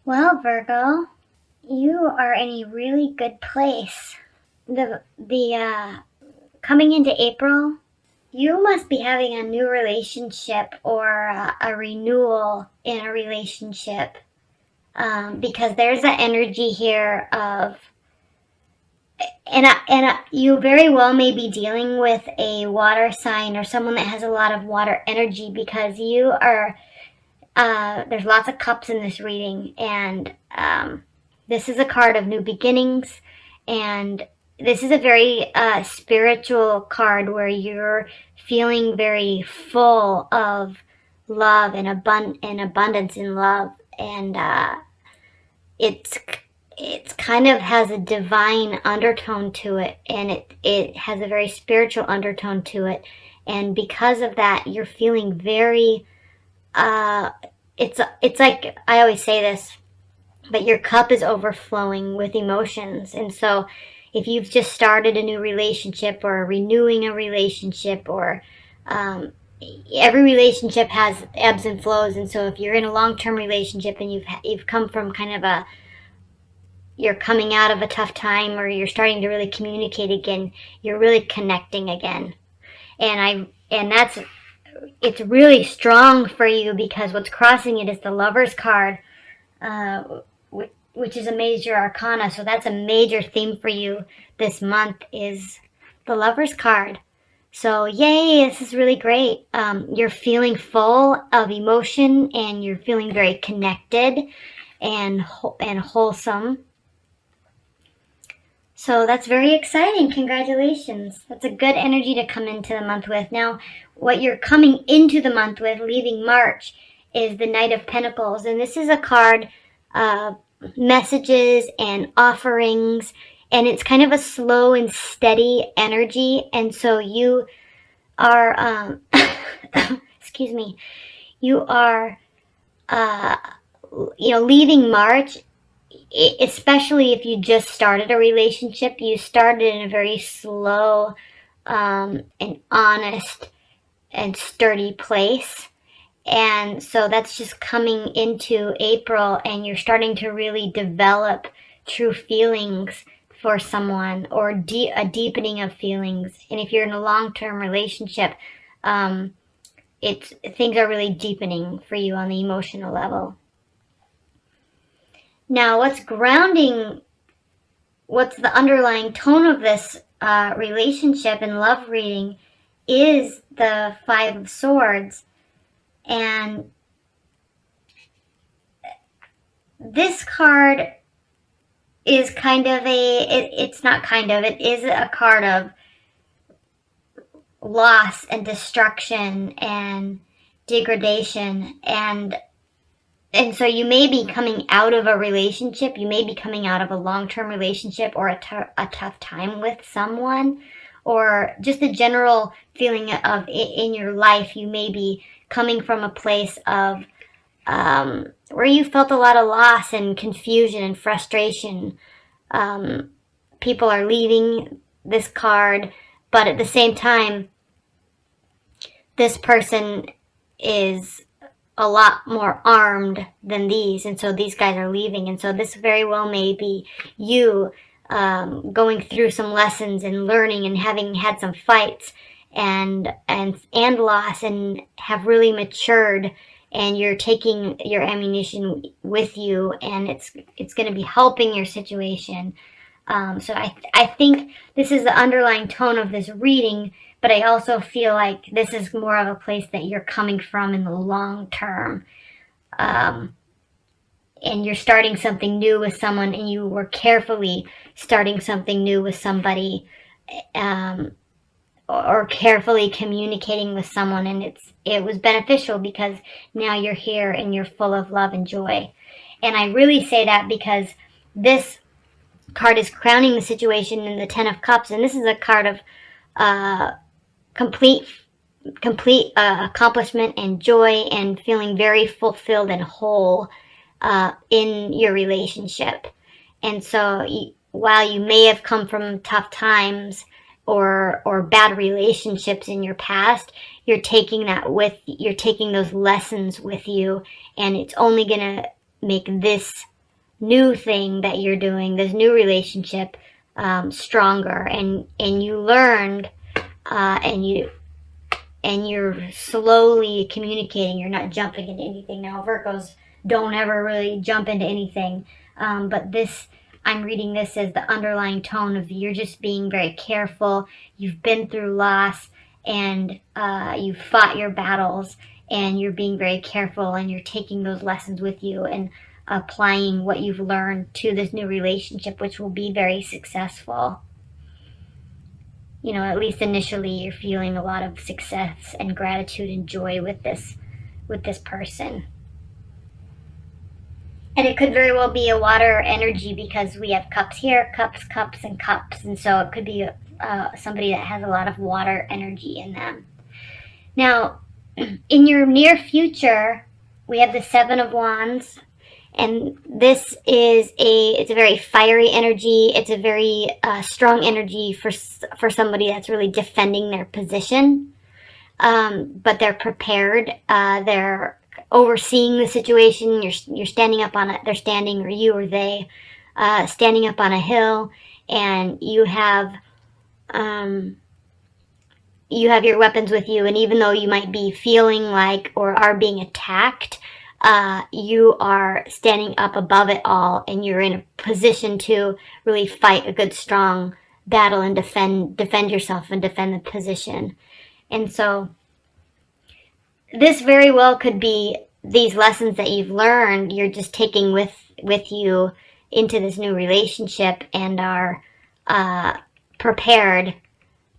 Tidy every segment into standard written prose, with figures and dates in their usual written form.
Well, Virgo, you are in a really good place. The coming into April, you must be having a new relationship or a renewal in a relationship, because there's an energy here of, you very well may be dealing with a water sign or someone that has a lot of water energy, because you are, there's lots of cups in this reading, and this is a card of new beginnings, and this is a very spiritual card where you're feeling very full of love and abundance in love, and it's it's kind of has a divine undertone to it, and it has a very spiritual undertone to it, and because of that, you're feeling very it's like, I always say this, but your cup is overflowing with emotions. And so if you've just started a new relationship or renewing a relationship, or every relationship has ebbs and flows, and so if you're in a long-term relationship and you've come from kind of a, you're coming out of a tough time, or you're starting to really communicate again, you're really connecting again. And that's, it's really strong for you, because what's crossing it is the Lover's card, which is a major arcana. So that's a major theme for you this month, is the Lover's card. So yay, this is really great. You're feeling full of emotion, and you're feeling very connected and wholesome. So that's very exciting. Congratulations. That's a good energy to come into the month with. Now, what you're coming into the month with, leaving March, is the Knight of Pentacles. And this is a card of messages and offerings. And it's kind of a slow and steady energy. And so you are, excuse me, you are, leaving March, especially if you just started a relationship, you started in a very slow and honest and sturdy place. And so that's just coming into April, and you're starting to really develop true feelings for someone, or a deepening of feelings. And if you're in a long-term relationship, things are really deepening for you on the emotional level. Now, what's the underlying tone of this relationship and love reading is the Five of Swords. And this card is kind of it is a card of loss and destruction and degradation, and so you may be coming out of a relationship, you may be coming out of a long-term relationship, or a tough time with someone, or just a general feeling of in your life. You may be coming from a place of where you felt a lot of loss and confusion and frustration. People are leaving this card, but at the same time, this person is a lot more armed than these, and so these guys are leaving, and so this very well may be you going through some lessons and learning, and having had some fights and loss, and have really matured, and you're taking your ammunition with you, and it's going to be helping your situation. So I think this is the underlying tone of this reading, but I also feel like this is more of a place that you're coming from in the long term. And you're starting something new with someone, and you were carefully starting something new with somebody, or carefully communicating with someone, and it was beneficial, because now you're here and you're full of love and joy. And I really say that because this card is crowning the situation in the Ten of Cups, and this is a card of complete accomplishment and joy, and feeling very fulfilled and whole in your relationship. And so while you may have come from tough times or bad relationships in your past, you're taking those lessons with you, and it's only going to make this new thing that you're doing, this new relationship, stronger, and you learned, and you're slowly communicating. You're not jumping into anything. Now, Virgos don't ever really jump into anything, but this, I'm reading this as the underlying tone of you're just being very careful. You've been through loss, and you've fought your battles, and you're being very careful, and you're taking those lessons with you and applying what you've learned to this new relationship, which will be very successful. You know, at least initially, you're feeling a lot of success and gratitude and joy with this person. And it could very well be a water energy, because we have cups here, cups, cups, and cups. And so it could be somebody that has a lot of water energy in them. Now, in your near future, we have the Seven of Wands. And this is it's a very fiery energy. It's a very strong energy for somebody that's really defending their position. But they're prepared. They're overseeing the situation. You're standing up on it. They're standing, or you or they, standing up on a hill, and you have your weapons with you. And even though you might be feeling like or are being attacked, you are standing up above it all, and you're in a position to really fight a good, strong battle and defend yourself and defend the position. And so this very well could be these lessons that you've learned, you're just taking with you into this new relationship, and are prepared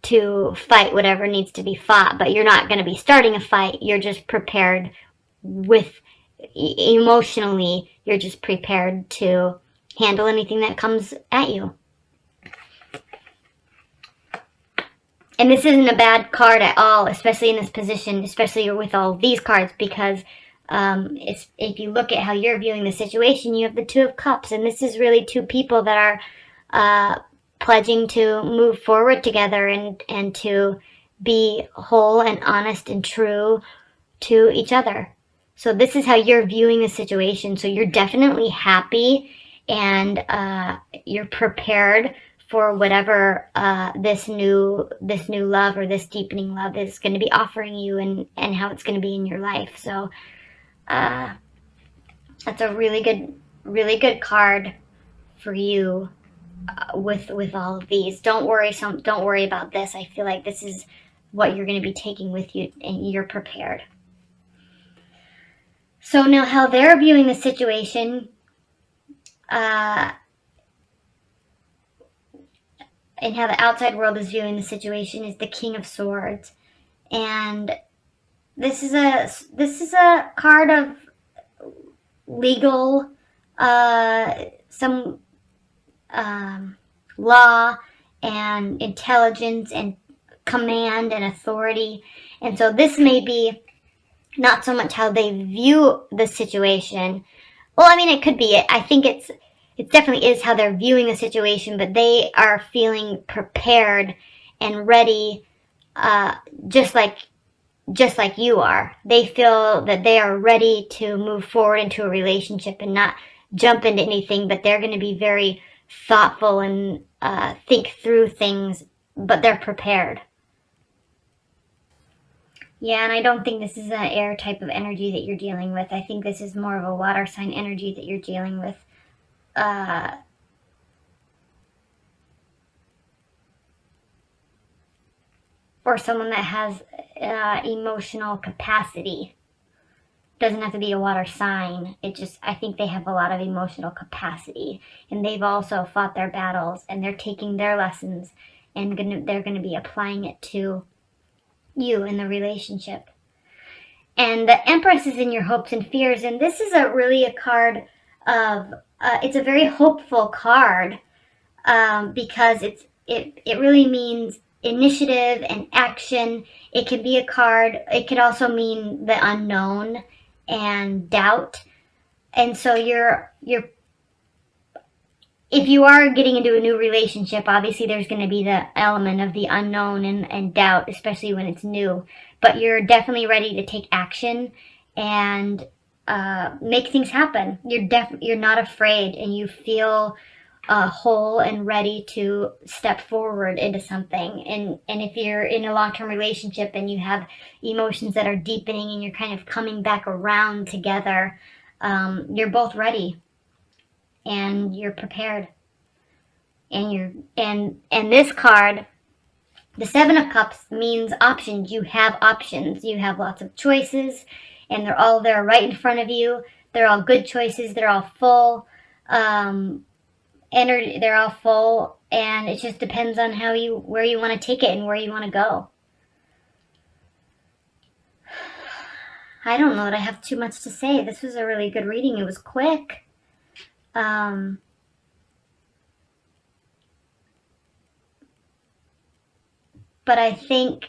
to fight whatever needs to be fought. But you're not going to be starting a fight. You're just prepared emotionally. You're just prepared to handle anything that comes at you. And this isn't a bad card at all, especially in this position, especially with all these cards, because if you look at how you're viewing the situation, you have the Two of Cups, and this is really two people that are pledging to move forward together and to be whole and honest and true to each other. So this is how you're viewing the situation. So you're definitely happy, and you're prepared for whatever this new love, or this deepening love, is going to be offering you, and how it's going to be in your life. So that's a really good card for you with all of these. Don't worry about this. I feel like this is what you're going to be taking with you, and you're prepared. So now, how they're viewing the situation, and how the outside world is viewing the situation, is the King of Swords. And this is a card of legal, some law and intelligence and command and authority. And so this may be not so much how they view the situation. Well, I mean, it could be. I think it definitely is how they're viewing the situation, but they are feeling prepared and ready, just like you are. They feel that they are ready to move forward into a relationship and not jump into anything, but they're going to be very thoughtful and think through things, but they're prepared. Yeah, and I don't think this is an air type of energy that you're dealing with. I think this is more of a water sign energy that you're dealing with. Or someone that has emotional capacity. Doesn't have to be a water sign. I think they have a lot of emotional capacity, and they've also fought their battles, and they're taking their lessons, and they're going to be applying it to you in the relationship. And the Empress is in your hopes and fears, and this is really a card of it's a very hopeful card, because it really means initiative and action. It can be a card. It could also mean the unknown and doubt. And so if you are getting into a new relationship, obviously there's going to be the element of the unknown and doubt, especially when it's new. But you're definitely ready to take action and make things happen. You're not afraid, and you feel whole and ready to step forward into something. And if you're in a long-term relationship and you have emotions that are deepening and you're kind of coming back around together, you're both ready and you're prepared. And this card, the Seven of Cups, means options. You have options. You have lots of choices, and they're all there right in front of you. They're all good choices. They're all full energy. They're all full, and it just depends on where you want to take it and where you want to go. I don't know that I have too much to say. This was a really good reading. It was quick. But I think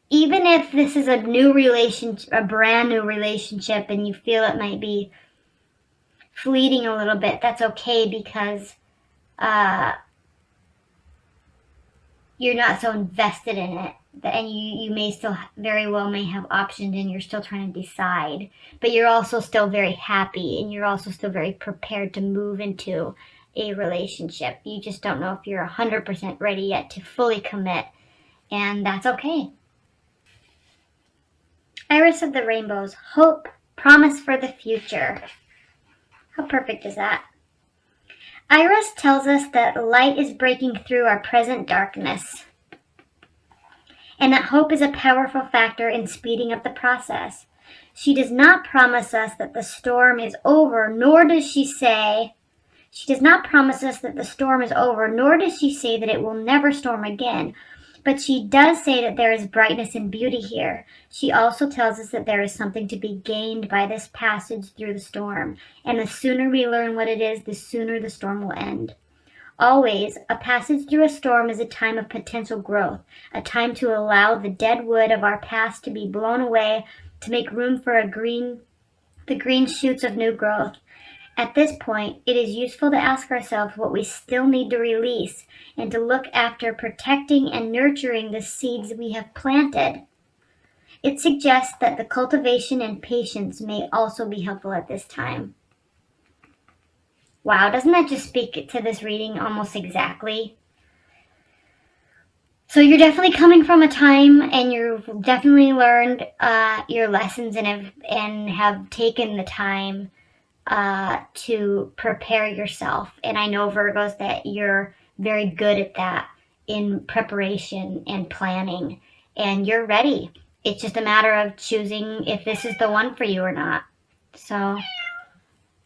even if this is a new relationship, a brand new relationship, and you feel it might be fleeting a little bit, that's okay, because you're not so invested in it, and you may still very well may have options, and you're still trying to decide, but you're also still very happy, and you're also still very prepared to move into a relationship. You just don't know if you're 100% ready yet to fully commit, and that's okay. Iris of the Rainbows, hope, promise for the future. How perfect is that? Iris tells us that light is breaking through our present darkness, and that hope is a powerful factor in speeding up the process. She does not promise us that the storm is over, nor does she say that the storm is over, nor does she say that it will never storm again. But she does say that there is brightness and beauty here. She also tells us that there is something to be gained by this passage through the storm, and the sooner we learn what it is, the sooner the storm will end. Always, a passage through a storm is a time of potential growth, a time to allow the dead wood of our past to be blown away, to make room for the green shoots of new growth. At this point, it is useful to ask ourselves what we still need to release, and to look after protecting and nurturing the seeds we have planted. It suggests that the cultivation and patience may also be helpful at this time. Wow, doesn't that just speak to this reading almost exactly? So you're definitely coming from a time, and you've definitely learned your lessons and have taken the time to prepare yourself. And I know, Virgos, that you're very good at that in preparation and planning, and you're ready. It's just a matter of choosing if this is the one for you or not. So